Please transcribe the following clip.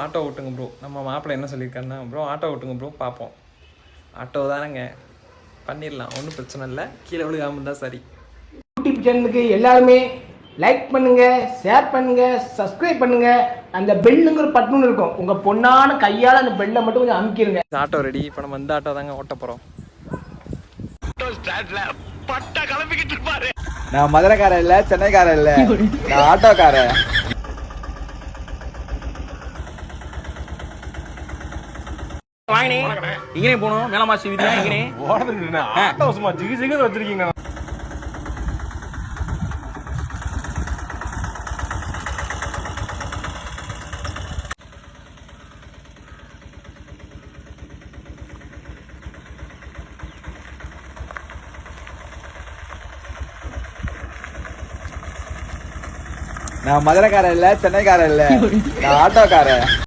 Auto ஓட்டுங்க bro. நம்ம மாப்பிள்ளை என்ன சொல்லியிருக்காருன்னா, ப்ரோ ஆட்டோ ஓட்டுங்க ப்ரோ பார்ப்போம். ஆட்டோ தானேங்க, பண்ணிடலாம், ஒன்றும் பிரச்சனை இல்லை, கீழே விழுகாம இருந்தால் சரி. யூடியூப் சேனலுக்கு எல்லாருமே லைக் பண்ணுங்க, ஷேர் பண்ணுங்க, சப்ஸ்கிரைப் பண்ணுங்க. அந்த பெல்லுங்கிற பட்டன் இருக்கும், உங்க பொண்ணான கையால் அந்த பெல்லை மட்டும் கொஞ்சம் அமுக்கிடுங்க. Auto ready. இப்போ நம்ம இந்த ஆட்டோ தாங்க ஓட்ட போகிறோம். பட்டா கிளம்பிக்கிட்டு இருப்பாரு. நான் மதுரைக்காரன் இல்ல, சென்னைக்காரன் இல்ல, நான் ஆட்டோக்காரன். வாங்கனே இங்கனே போணும். மேலமாசி வீதியா இங்கனே ஓடுறதுக்கு ஆட்டோ சும்மா ஜிகு ஜிகு வச்சிருக்கீங்க. நான் மதுரைக்காரன் இல்ல, சென்னைக்காரன் இல்ல, நான் ஆட்டோக்காரன்.